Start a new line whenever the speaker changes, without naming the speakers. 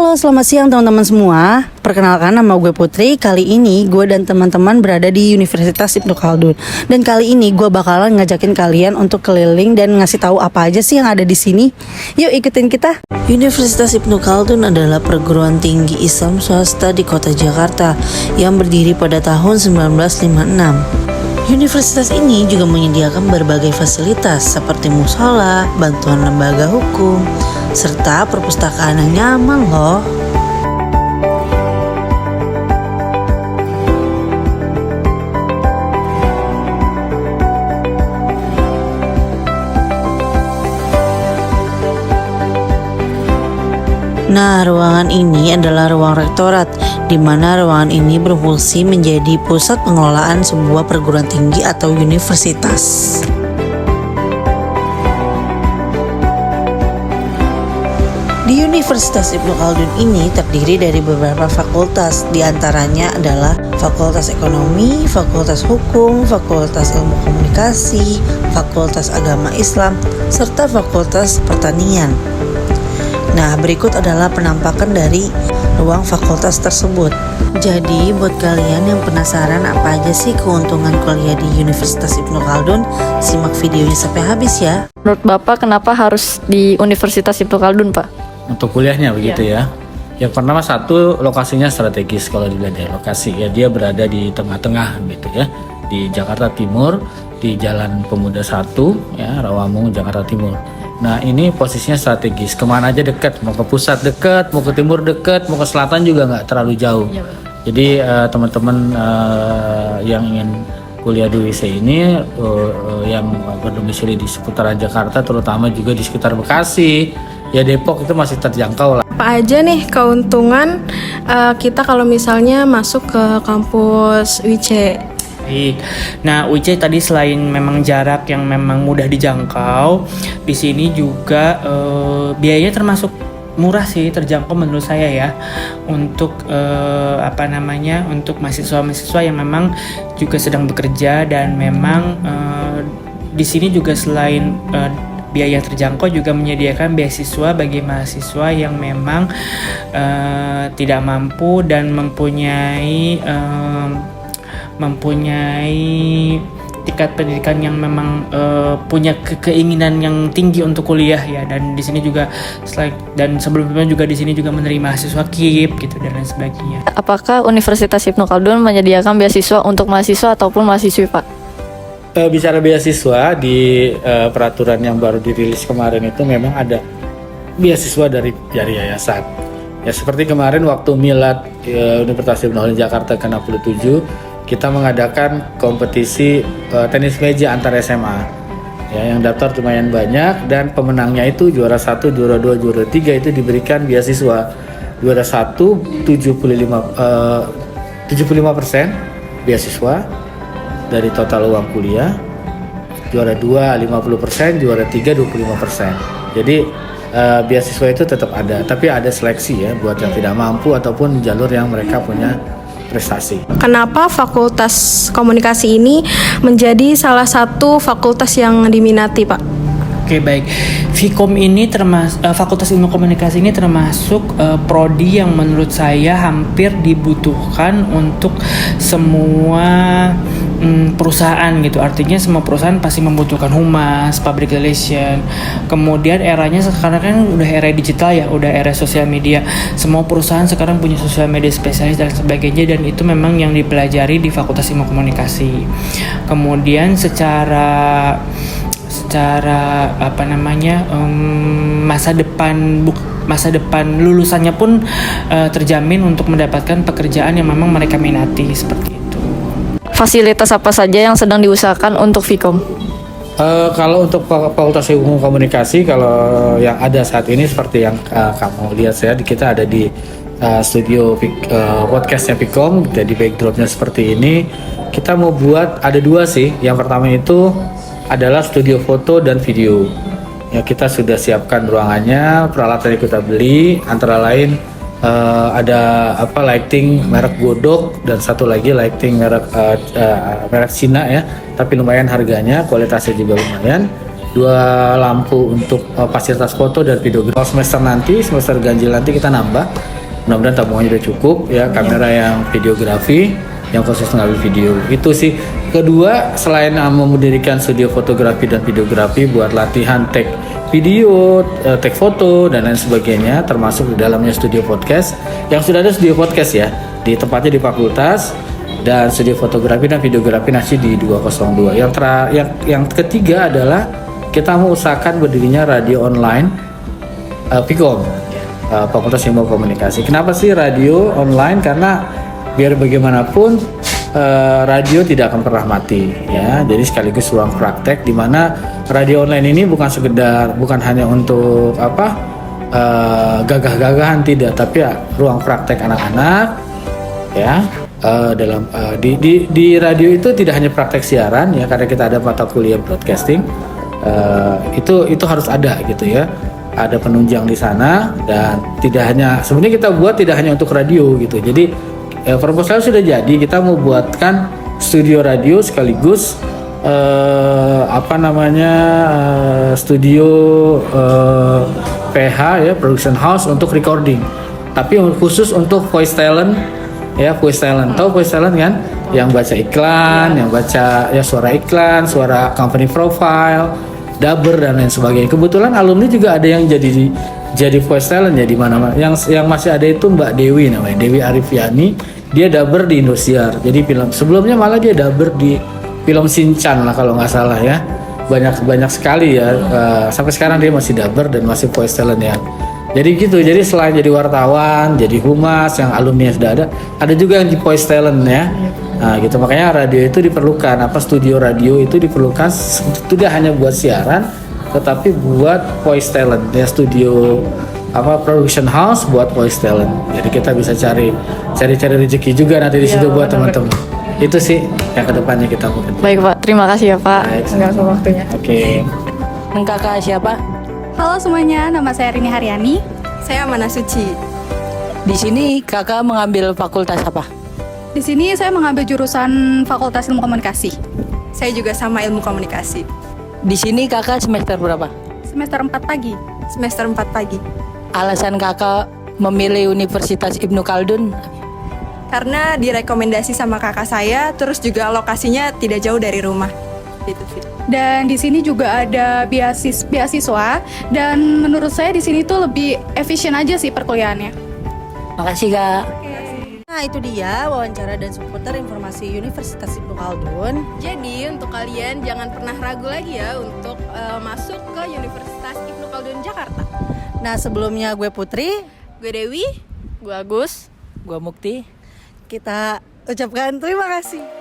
Halo, selamat siang teman-teman semua. Perkenalkan, nama gue Putri. Kali ini gue dan teman-teman berada di Universitas Ibnu Khaldun. Dan kali ini gue bakalan ngajakin kalian untuk keliling dan ngasih tahu apa aja sih yang ada di sini. Yuk ikutin kita. Universitas Ibnu Khaldun adalah perguruan tinggi Islam swasta di kota Jakarta yang berdiri pada tahun 1956. Universitas ini juga menyediakan berbagai fasilitas seperti musola, bantuan lembaga hukum, serta perpustakaan yang nyaman loh. Nah, ruangan ini adalah ruang rektorat, di mana ruangan ini berfungsi menjadi pusat pengelolaan sebuah perguruan tinggi atau universitas. Di Universitas Ibnu Khaldun ini terdiri dari beberapa fakultas, di antaranya adalah Fakultas Ekonomi, Fakultas Hukum, Fakultas Ilmu Komunikasi, Fakultas Agama Islam, serta Fakultas Pertanian. Nah, berikut adalah penampakan dari ruang fakultas tersebut. Jadi, buat kalian yang penasaran apa aja sih keuntungan kuliah di Universitas Ibnu Khaldun, simak videonya sampai habis ya.
Menurut Bapak, kenapa harus di Universitas Ibnu Khaldun, Pak?
Untuk kuliahnya begitu ya. Yang pertama, satu, lokasinya strategis. Kalau dilihat dari lokasi ya, dia berada di tengah-tengah gitu ya, di Jakarta Timur, di Jalan Pemuda 1 ya, Rawamangun, Jakarta Timur. Nah, ini posisinya strategis, kemana aja dekat, mau ke pusat dekat, mau ke timur dekat, mau ke selatan juga nggak terlalu jauh. Jadi teman-teman yang ingin kuliah di UIC ini yang berdomisili di seputaran Jakarta, terutama juga di sekitar Bekasi, ya Depok, itu masih terjangkau lah.
Apa aja nih keuntungan kita kalau misalnya masuk ke kampus UIC?
Nah, UIC tadi selain memang jarak yang memang mudah dijangkau, di sini juga biayanya termasuk murah sih, terjangkau menurut saya ya, untuk untuk mahasiswa-mahasiswa yang memang juga sedang bekerja, dan memang di sini juga selain biaya terjangkau juga menyediakan beasiswa bagi mahasiswa yang memang tidak mampu dan mempunyai tingkat pendidikan yang memang punya keinginan yang tinggi untuk kuliah ya. Dan di sini juga sebelumnya juga di sini juga menerima mahasiswa KIP gitu dan lain sebagainya.
Apakah Universitas Ibnu Khaldun menyediakan beasiswa untuk mahasiswa ataupun mahasiswi, Pak?
Bicara beasiswa, di peraturan yang baru dirilis kemarin itu memang ada beasiswa dari yayasan. Ya, seperti kemarin waktu Milad Universitas Ibnu Khaldun Jakarta ke-67, kita mengadakan kompetisi tenis meja antar SMA. Ya, yang daftar lumayan banyak, dan pemenangnya itu juara 1, juara 2, juara 3 itu diberikan beasiswa. Juara 1 75% beasiswa dari total uang kuliah. Juara 2 50%, juara 3 25%. Jadi beasiswa itu tetap ada, tapi ada seleksi ya buat yang tidak mampu ataupun jalur yang mereka punya prestasi.
Kenapa Fakultas Komunikasi ini menjadi salah satu fakultas yang diminati, Pak?
Oke, baik. Vkom ini Fakultas Ilmu Komunikasi ini termasuk prodi yang menurut saya hampir dibutuhkan untuk semua perusahaan gitu. Artinya semua perusahaan pasti membutuhkan humas, public relation. Kemudian eranya sekarang kan udah era digital ya, udah era sosial media. Semua perusahaan sekarang punya sosial media spesialis dan sebagainya, dan itu memang yang dipelajari di Fakultas Ilmu Komunikasi. Kemudian secara masa depan lulusannya pun terjamin untuk mendapatkan pekerjaan yang memang mereka minati, seperti itu.
Fasilitas apa saja yang sedang diusahakan untuk Vkom?
Kalau untuk Fakultas Ilmu Komunikasi, kalau yang ada saat ini seperti yang kamu lihat ya, kita ada di studio podcastnya Vkom. Jadi backdropnya seperti ini. Kita mau buat ada dua sih. Yang pertama itu adalah studio foto dan video. Ya, kita sudah siapkan ruangannya, peralatan yang kita beli, antara lain ada lighting merek Godok, dan satu lagi lighting merek Cina ya, tapi lumayan harganya, kualitasnya juga lumayan. 2 lampu untuk fasilitas foto dan videografi. Semester ganjil nanti kita nambah Mudah-mudahan tabungannya udah cukup ya, kamera yang videografi yang khusus mengambil video. Itu sih. Kedua, selain mendirikan studio fotografi dan videografi buat latihan take video, take foto dan lain sebagainya, termasuk di dalamnya studio podcast. Yang sudah ada studio podcast ya, di tempatnya di fakultas, dan studio fotografi dan videografi masih di 202. Yang ketiga adalah kita mau usahakan berdirinya radio online Pikom, Fakultas Ilmu Komunikasi. Kenapa sih radio online? Karena biar bagaimanapun radio tidak akan pernah mati ya. Jadi sekaligus ruang praktek di mana radio online ini bukan hanya untuk gagah-gagahan, tidak, tapi ya ruang praktek anak-anak ya. Di radio itu tidak hanya praktek siaran ya, karena kita ada mata kuliah broadcasting, itu harus ada gitu ya, ada penunjang di sana. Dan sebenarnya kita buat tidak hanya untuk radio gitu. Jadi proposal sudah jadi, kita mau buatkan studio radio sekaligus studio PH ya, production house untuk recording, tapi khusus untuk voice talent ya. Voice talent, tahu voice talent kan? Yang baca iklan, yang baca ya suara iklan, suara company profile, dubber dan lain sebagainya. Kebetulan alumni juga ada yang jadi voice talent ya di mana-mana. Yang masih ada itu Mbak Dewi namanya, Dewi Arifiani. Dia dubber di Indosiar. Jadi film sebelumnya malah dia dubber di film Shinchan lah kalau nggak salah ya. Banyak sekali ya. Sampai sekarang dia masih dubber dan masih voice talent ya. Jadi gitu. Jadi selain jadi wartawan, jadi humas yang alumni sudah ada juga yang di voice talent ya. Nah, gitu, makanya radio itu diperlukan, studio radio itu diperlukan tidak hanya buat siaran, tetapi buat voice talent ya, studio production house buat voice talent. Jadi kita bisa cari rezeki juga nanti di situ buat teman-teman. Itu sih yang kedepannya kita mungkin.
Baik Pak, terima kasih ya Pak.
Baik,
waktunya.
Oke.
Kakak siapa?
Halo semuanya, nama saya Rini Haryani.
Saya Mana Suci.
Di sini kakak mengambil fakultas apa?
Di sini saya mengambil jurusan Fakultas Ilmu Komunikasi.
Saya juga sama ilmu komunikasi.
Di sini kakak semester berapa?
Semester 4 pagi.
Semester 4 pagi.
Alasan kakak memilih Universitas Ibnu Khaldun?
Karena direkomendasi sama kakak saya, terus juga lokasinya tidak jauh dari rumah. Gitu sih.
Dan di sini juga ada beasiswa, dan menurut saya di sini tuh lebih efisien aja sih perkuliahannya.
Makasih kak. Nah itu dia wawancara dan seputar informasi Universitas Ibnu Khaldun.
Jadi untuk kalian jangan pernah ragu lagi ya untuk masuk ke Universitas Ibnu Khaldun Jakarta.
Nah sebelumnya gue Putri,
Gue Dewi.
Gue Agus.
gue Mukti. Kita ucapkan terima kasih.